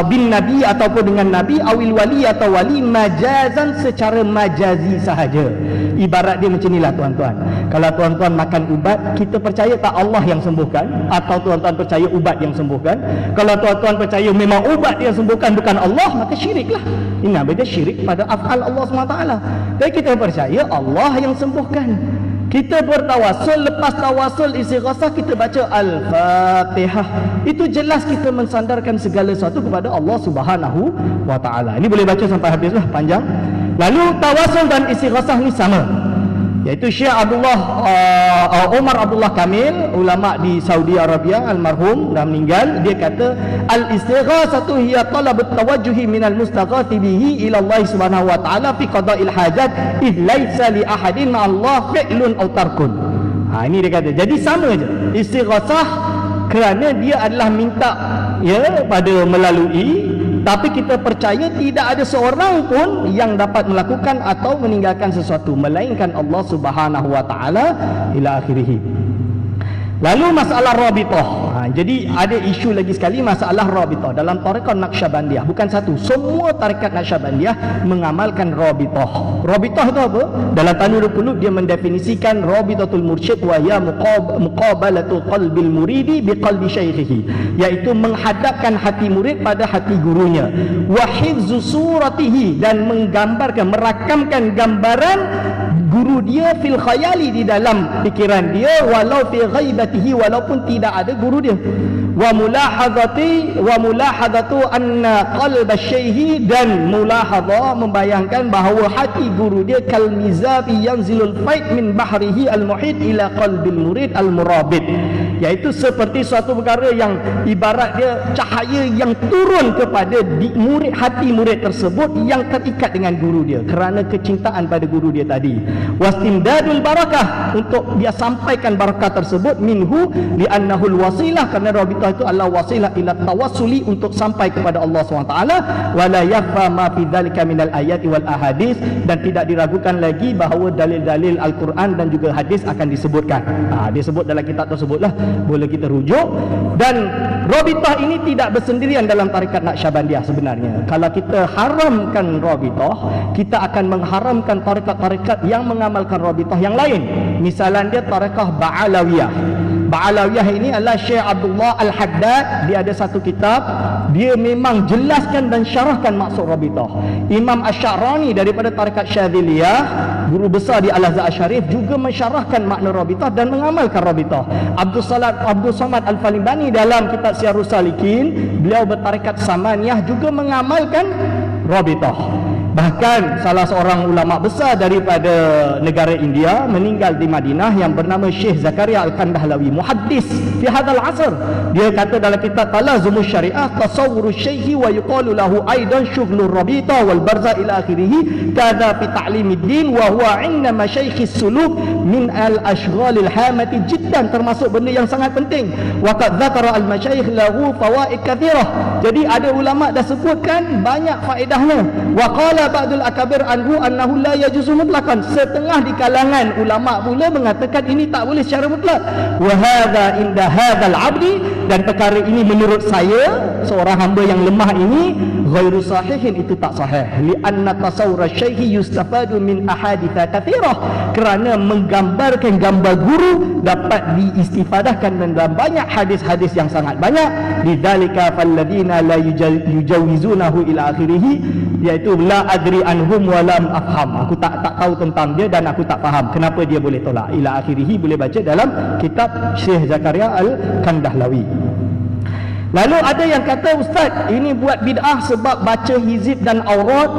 B: bin nabi ataupun dengan nabi, awil wali atau wali, majazan, secara majazi sahaja. Ibarat dia macam inilah tuan-tuan. Kalau tuan-tuan makan ubat, kita percaya tak Allah yang sembuhkan, atau tuan-tuan percaya ubat yang sembuhkan? Kalau tuan-tuan percaya memang ubat yang sembuhkan bukan Allah, maka syiriklah. Ini namanya syirik pada af'al Allah SWT. Tapi kita percaya Allah yang sembuhkan. Kita bertawassul, lepas tawassul istighatsah kita baca Al-Fatihah. Itu jelas kita mensandarkan segala sesuatu kepada Allah Subhanahu wa taala. Ini boleh baca sampai habislah, panjang. Lalu tawassul dan istighatsah ni sama. Iaitu Syekh Umar Abdullah Kamil, ulama di Saudi Arabia, almarhum, dah meninggal, dia kata al-istighatsatu hiya talabut tawajjuhi minal mustaghathi bihi ila Allah Subhanahu wa taala fi qada'il hajat id laisa li ahadin ma Allah fi'lun aw tarkun. Ini dia kata. Jadi sama je. Istighatsah kerana dia adalah minta pada melalui, tapi kita percaya tidak ada seorang pun yang dapat melakukan atau meninggalkan sesuatu melainkan Allah Subhanahu wa taala ila akhirih. Lalu masalah rabithah. Jadi ada isu lagi sekali, masalah rabithah dalam tarekat Naqsyabandiyah. Bukan satu, semua tarekat Naqsyabandiyah mengamalkan rabithah. Rabithah itu apa? Dalam Tanwirul Qulub dia mendefinisikan rabithatul mursyid wa hiya muqabalatu qalbil muridi biqalbi syaikhihi, iaitu menghadapkan hati murid pada hati gurunya, wa hifzu suratihi, dan menggambarkan, merakamkan gambaran guru dia fil khayali, di dalam fikiran dia, walau fi ghaibatihi, walaupun tidak ada guru dia. Wa mulahadatu anna qalba syaihi, dan mulahadha membayangkan bahawa hati guru dia kal mizabi yanzilul faid min bahrihi al muhit ila qalbil murid al murabit, iaitu seperti suatu perkara yang ibarat dia cahaya yang turun kepada murid, hati murid tersebut yang terikat dengan guru dia kerana kecintaan pada guru dia tadi. Wastimdadul barakah, untuk dia sampaikan barakah tersebut, minhu li'annahul wasilah, kerana rabitah itu adalah wasilah ila tawassuli, untuk sampai kepada Allah SWT. Wala yakhfa ma fi dzalika minal ayati wal ahadits, dan tidak diragukan lagi bahawa dalil-dalil Al-Quran dan juga hadis akan disebutkan. Dia sebut dalam kitab tersebutlah, boleh kita rujuk. Dan rabitah ini tidak bersendirian dalam tarikat Naqsyabandiyah sebenarnya. Kalau kita haramkan rabitah, kita akan mengharamkan tarikat-tarikat yang mengamalkan rabitah yang lain. Misalnya dia tarikat Ba'alawiyah. Ba'alawiyah ini adalah Syekh Abdullah Al-Haddad. Dia ada satu kitab, dia memang jelaskan dan syarahkan maksud rabitah. Imam Asy'arani daripada tarikat Syadziliyah, guru besar di Al-Azhar Syarif, juga mensyarahkan makna rabitah dan mengamalkan rabitah. Abdul Samad Al-Falibani dalam kitab Syiarus Salikin, beliau bertarikat Samaniyah, juga mengamalkan rabitah. Bahkan salah seorang ulama besar daripada negara India meninggal di Madinah yang bernama Syekh Zakaria Al-Kandahlawi, muhaddis fi hadzal asr. Dia kata dalam kitab Talazumus Syariah, tasawwurus syekhi wa yuqalu lahu aidan syughlur rabita wal barza ila akhirih, kadza fi ta'limid din wa huwa 'inda masyayikhis suluk min al-ashghalil hamati jiddan, termasuk benda yang sangat penting. Wa qad dzakara al-masyayikh lahu fawaid katsirah. Jadi ada ulama dah sebutkan banyak faedahnya. Wa qala ba'dul akabir anhu annahu la yajuzu mutlaqan, setengah di kalangan ulama pula mengatakan ini tak boleh secara mutlak. Wa hadza inda hadzal 'abdi, dan perkara ini menurut saya, seorang hamba yang lemah ini, ghairu sahihin, itu tak sahih. Li anna tasawwur syaihi yustafadu min ahaditsa katsirah, kerana menggambarkan gambar guru dapat diistifadahkan dalam banyak hadis-hadis yang sangat banyak. Lidzalika falladina la yujawizunahu ila akhirih, iaitu la adri anhum wa lam afham, aku tak tahu tentang dia dan aku tak faham kenapa dia boleh tolak. Ila akhirih boleh baca dalam kitab Syekh Zakaria Al-Kandahlawi. Lalu ada yang kata, ustaz, ini buat bid'ah sebab baca hizib dan aurat,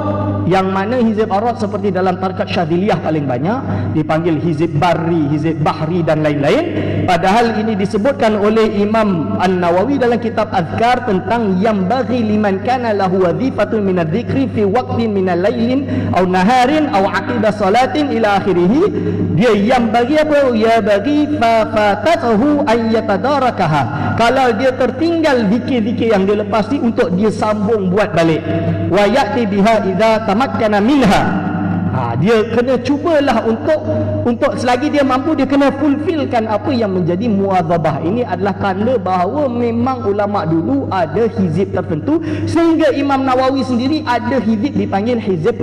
B: yang mana hizib aurat seperti dalam tarikat Syadziliyah paling banyak dipanggil hizib barri, hizib bahri dan lain-lain. Padahal ini disebutkan oleh Imam An-Nawawi dalam kitab Azkar tentang yang bagi liman kana lahu wadhifatun min adh-dhikri fi waqtin min al-lailin aw naharin aw aqiba salatin ila akhirih. Dia yang bagi apa? Ya bagi fa fatatahu an yatadarakaha, kalau dia tertinggal zikir-zikir yang dia lepas ni, untuk dia sambung buat balik. Wa ya'ti biha idza tamakkana minha, dia kena cubalah untuk selagi dia mampu, dia kena fulfillkan apa yang menjadi muadzabah. Ini adalah tanda bahawa memang ulama dulu ada hizib tertentu, sehingga Imam Nawawi sendiri ada hizib dipanggil hizib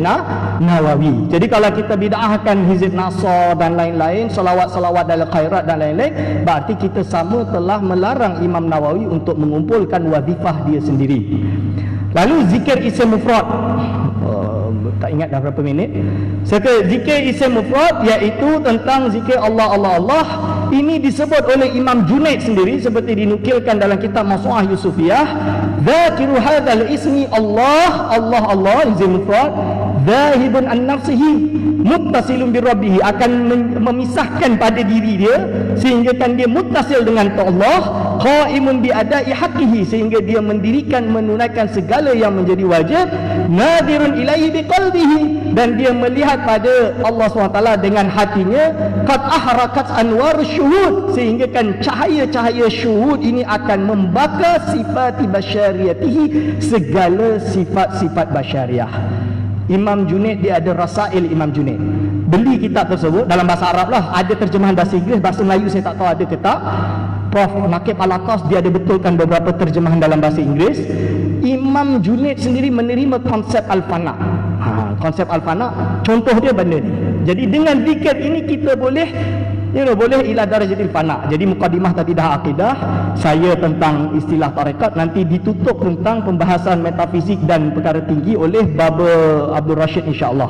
B: Nawawi. Jadi kalau kita bid'ahkan hizib Nasr dan lain-lain, salawat-salawat dalam khairat dan lain-lain, berarti kita sama telah melarang Imam Nawawi untuk mengumpulkan wazifah dia sendiri. Lalu zikir isim mufrad, tak ingat dah berapa minit. Zikir isim mufrad, iaitu tentang zikir Allah, Allah, Allah. Ini disebut oleh Imam Junaid sendiri, seperti dinukilkan dalam kitab Mawsu'ah Yusufiyah. Zakiru hadzal ismi Allah, Allah, Allah, isim mufrad, zahibun an nafsihi muttasilun bi rabbih, akan memisahkan pada diri dia sehingga kan dia muttasil dengan Allah. Qaimun bi ada'i haqqihi, sehingga dia mendirikan, menunaikan segala yang menjadi wajib. Nadirun ilaihi bi qalbihi, dan dia melihat pada Allah SWT dengan hatinya. Qad ahrakat anwar syuhud, sehingga kan cahaya-cahaya syuhud ini akan membakar sifat basyariyatihi, segala sifat-sifat basyariah. Imam Junaid dia ada Rasail Imam Junaid. Beli kitab tersebut dalam bahasa Arab lah, ada terjemahan bahasa Inggeris, bahasa Melayu saya tak tahu ada ke tak. Prof Nakib Al-Atas dia ada betulkan beberapa terjemahan dalam bahasa Inggeris. Imam Junaid sendiri menerima konsep al-fana. Konsep al-fana, contoh dia benda ni. Jadi dengan zikir ini kita boleh boleh ila darajatil fana. Jadi mukadimah tadi dah akidah, saya tentang istilah tarekat, nanti ditutup tentang pembahasan metafisik dan perkara tinggi oleh Baba Abdul Rashid insya-Allah.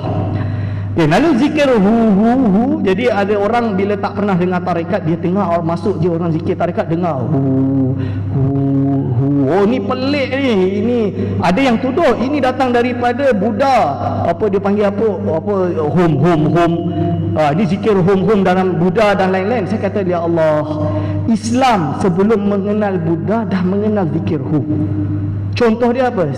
B: Lalu zikir hu. Jadi ada orang bila tak pernah dengar tarekat, dia tengok orang masuk je orang zikir tarekat, dengar hu. Oh ni pelik ni. Ini ada yang tuduh ini datang daripada Buddha. Apa dia panggil apa hum. Ni zikir hum dalam Buddha dan lain-lain. Saya kata ya Allah, Islam sebelum mengenal Buddha dah mengenal zikir hu. Contoh dia apa?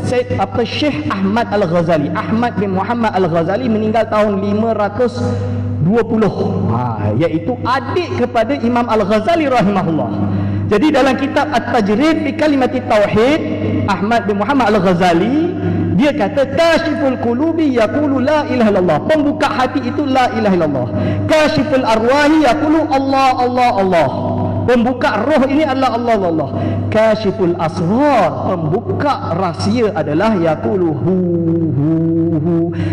B: Syekh Ahmad Al-Ghazali. Ahmad bin Muhammad Al-Ghazali meninggal tahun 520. Iaitu adik kepada Imam Al-Ghazali rahimahullah. Jadi dalam kitab At-Tajrid fi Kalimati Tauhid, Ahmad bin Muhammad Al-Ghazali dia kata kashiful qulubi yaqulu la ilaha illallah. Pembuka hati itu la ilaha illallah. Kashiful arwahi yaqulu Allah Allah Allah. Pembuka roh ini adalah Allah Allah. Kashiful asrar, pembuka rahsia adalah yaqulu hu.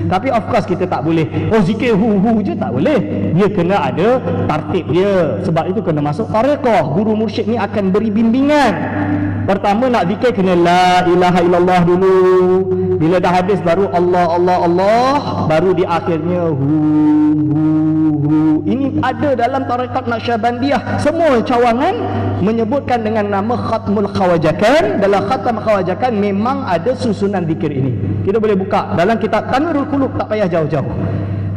B: Tapi of course kita tak boleh zikir hu je, tak boleh. Dia kena ada tartib dia. Sebab itu kena masuk tarekat. Guru mursyid ni akan beri bimbingan. Pertama nak zikir kena la ilaha illallah dulu. Bila dah habis baru Allah Allah Allah, baru di akhirnya hu. Ini ada dalam tarekat Naqsyabandiyah. Semua cawangan menyebutkan dengan nama Khatmul Khawajakan. Dalam Khatam Khawajakan memang ada susunan zikir ini. Kita boleh buka dalam kitab Tanwirul Qulub, tak payah jauh-jauh.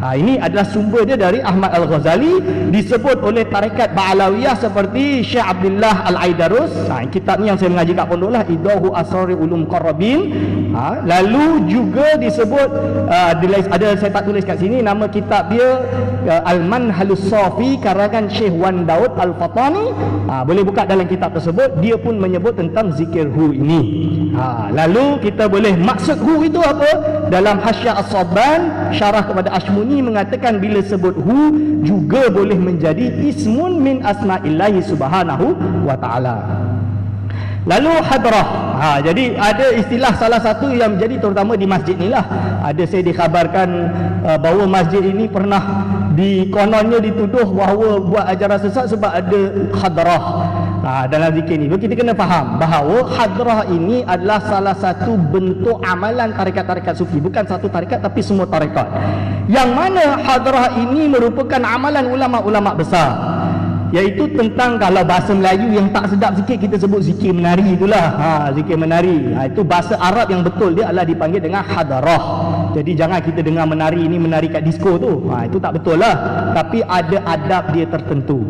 B: Ini adalah sumber dia dari Ahmad Al-Ghazali, disebut oleh tarekat Ba'alawiyah seperti Syekh Abdullah Al-Aidarus. Kitab ni yang saya mengaji kat pondok lah, Idahu Asrari Ulum Qarrabin. Lalu juga disebut ada saya tak tulis kat sini nama kitab dia, Al-Manhalus Safi karangan Syekh Wan Daud Al-Fatani. Boleh buka dalam kitab tersebut, dia pun menyebut tentang zikir hu ini. Lalu kita boleh maksud hu itu apa? Dalam Hasyiah As-Sabban syarah kepada Ashmuni mengatakan bila sebut hu juga boleh menjadi ismun min asma'illahi subhanahu wa ta'ala. Lalu hadrah. Jadi ada istilah salah satu yang menjadi terutama di masjid ni lah. Ada saya dikhabarkan bahawa masjid ini pernah kononnya dituduh bahawa buat ajaran sesat sebab ada hadrah. Dalam zikir ni kita kena faham bahawa hadrah ini adalah salah satu bentuk amalan tarekat-tarekat sufi. Bukan satu tarekat tapi semua tarekat. Yang mana hadrah ini merupakan amalan ulama-ulama besar, iaitu tentang kalau bahasa Melayu yang tak sedap sikit kita sebut zikir menari itulah. Zikir menari. Itu bahasa Arab yang betul dia adalah dipanggil dengan hadrah. Jadi jangan kita dengar menari ini menari kat disko tu. Itu tak betul lah. Tapi ada adab dia tertentu.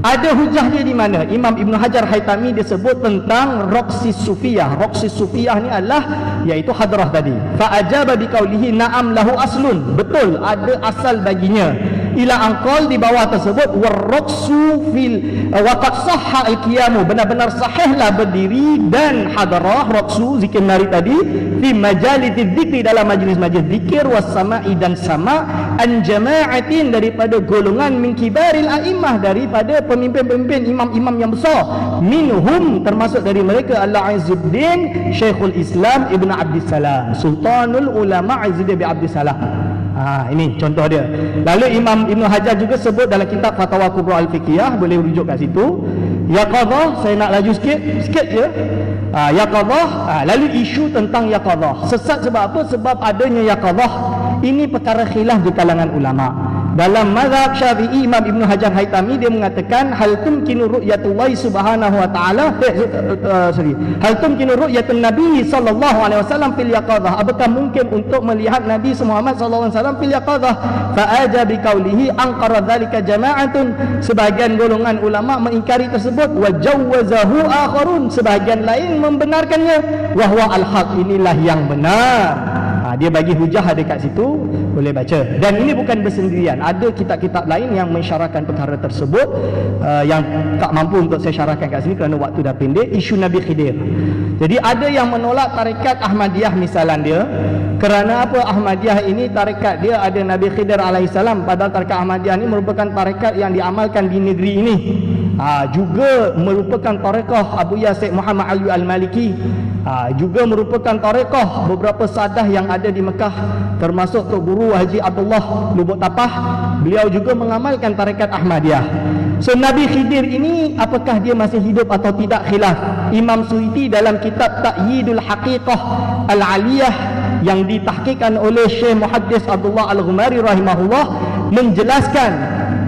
B: Ada hujah dia di mana? Imam Ibn Hajar Haytami dia sebut tentang Raqsis Sufiyah. Raqsis Sufiyah ni adalah iaitu hadrah tadi. Fa ajaba biqaulihi na'am lahu aslun. Betul, ada asal baginya. Ila angkol di bawah tersebut warraqsu fil waqad sahha al-qiyamu, benar-benar sahihlah berdiri dan hadrah raqsu zikir nari tadi fi majalidz dzikri, dalam majlis-majlis zikir, was-sama'i dan sama, an jama'atin daripada golongan min kibaril a'immah, daripada pemimpin-pemimpin imam-imam yang besar, minhum termasuk dari mereka Al-Izzuddin Syekhul Islam Ibn Abdissalam, Sultanul Ulama Izzuddin bin Abdissalam. Ini contoh dia. Lalu Imam Ibn Hajar juga sebut dalam kitab Fatwa Kubra Al-Fiqhiyah, boleh rujuk kat situ. Yaqadhah, saya nak laju sikit je. Yaqadhah, lalu isu tentang yaqadhah. Sesat sebab apa? Sebab adanya yaqadhah ini perkara khilaf di kalangan ulama. Dalam mazhab Syafi'i, Imam Ibn Hajar Haytami dia mengatakan hal tumkinu ru'yatullahi subhanahu wa ta'ala hal tumkinu ru'yatun Nabi sallallahu alaihi wasallam fil yaqadhah, apakah mungkin untuk melihat Nabi Muhammad sallallahu alaihi wasallam fil yaqadhah? Fa aja bi qaulihi anqara dzalika jama'atun, sebahagian golongan ulama mengingkari tersebut, wa jawwazahu akharun, sebahagian lain membenarkannya, wa huwa al-haq, inilah yang benar. Dia bagi hujah ada kat situ, boleh baca. Dan ini bukan bersendirian, ada kitab-kitab lain yang mensyarahkan perkara tersebut, yang tak mampu untuk saya syarahkan kat sini kerana waktu dah pendek. Isu Nabi Khidir. Jadi ada yang menolak tarekat Ahmadiyah misalan dia. Kerana apa? Ahmadiyah ini tarekat dia ada Nabi Khidir alaihissalam, padahal tarekat Ahmadiyah ini merupakan tarekat yang diamalkan di negeri ini. Juga merupakan tarekah Abu Yasid Muhammad Ali Al-Maliki. Juga merupakan tarekah beberapa sadah yang ada di Mekah, termasuk Tok Guru Haji Abdullah Lubuk Tapah. Beliau juga mengamalkan tarekat Ahmadiyah. So Nabi Khidir ini apakah dia masih hidup atau tidak, khilaf. Imam Suyuti dalam kitab Ta'yidul Haqiqah Al-Aliyah yang ditahqiqkan oleh Syekh Muhaddis Abdullah Al-Ghumari rahimahullah menjelaskan,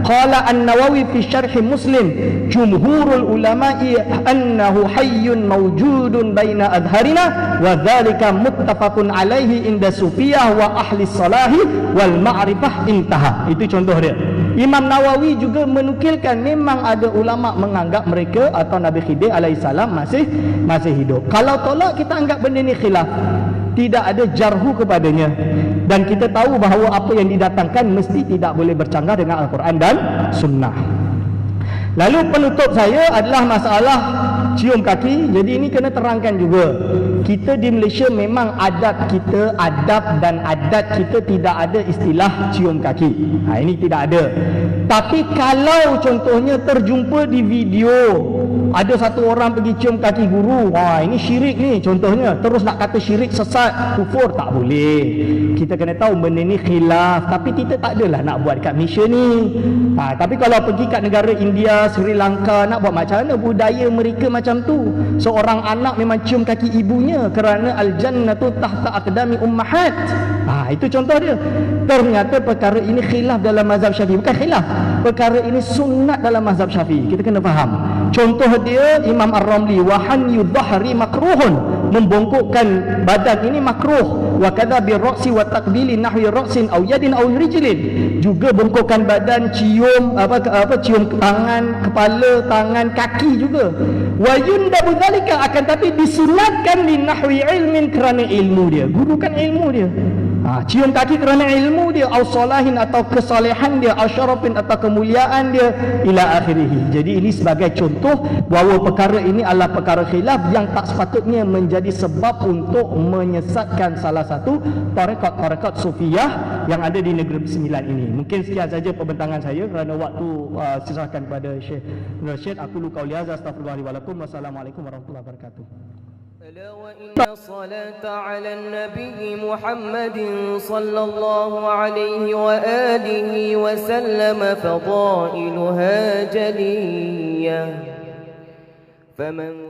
B: qala An-Nawawi fi syarh Muslim, jumhurul ulama'i annahu hayyun mawjudun baina adharina wa dhalika muttafaqun alaihi inda sufiyah wa ahli salahi wal ma'rifah, intaha. Itu contoh dia. Imam Nawawi juga menukilkan memang ada ulama menganggap mereka atau Nabi Khidir alaihissalam masih hidup. Kalau tolak, kita anggap benda ni khilaf, tidak ada jarhu kepadanya, dan kita tahu bahawa apa yang didatangkan mesti tidak boleh bercanggah dengan Al-Quran dan Sunnah. Lalu penutup saya adalah masalah cium kaki. Jadi ini kena terangkan juga, kita di Malaysia memang adab kita, adab dan adat kita tidak ada istilah cium kaki. Ini tidak ada. Tapi kalau contohnya terjumpa di video ada satu orang pergi cium kaki guru, ini syirik ni contohnya, terus nak kata syirik, sesat, kufur, tak boleh. Kita kena tahu benda ni khilaf, tapi kita tak adalah nak buat kat Malaysia ni. Tapi kalau pergi kat negara India, Sri Lanka, nak buat macam mana? Budaya mereka macam tu. Seorang anak memang cium kaki ibunya kerana al-jannatu tahta aqdami ummahat. Itu contoh dia. Ternyata perkara ini khilaf dalam mazhab Syafi'i. Bukan khilaf, perkara ini sunat dalam mazhab Syafi'i. Kita kena faham. Contoh dia Imam Ar-Ramli, wa hanyu dhahri makruhun, membongkokkan badan ini makruh. Wa kadza bi ra'si wa taqbili nahwi ra'sin aw yadin aw rijlin, juga bongkokkan badan, cium cium tangan, kepala, tangan, kaki juga. Wa yundabu dzalika, akan tapi disunatkan li nahwi ilmin, kerana ilmu dia, guru kan ilmu dia. Cium kaki kerana ilmu dia, au salahin atau kesalehan dia, au syarafin atau kemuliaan dia, ila akhirih. Jadi ini sebagai contoh bahawa perkara ini adalah perkara khilaf yang tak sepatutnya menjadi sebab untuk menyesatkan salah satu tarekat sufiyah yang ada di Negeri Sembilan ini. Mungkin sekian saja pembentangan saya kerana waktu sisakan kepada Syekh Rashid. Aku lu qauli hadza, astaghfirullahi wa lakum. Wassalamualaikum warahmatullahi wabarakatuh.
A: ألا وإن الصلاة على النبي محمد صلى الله عليه وآله وسلم فضائلها جلية، فمن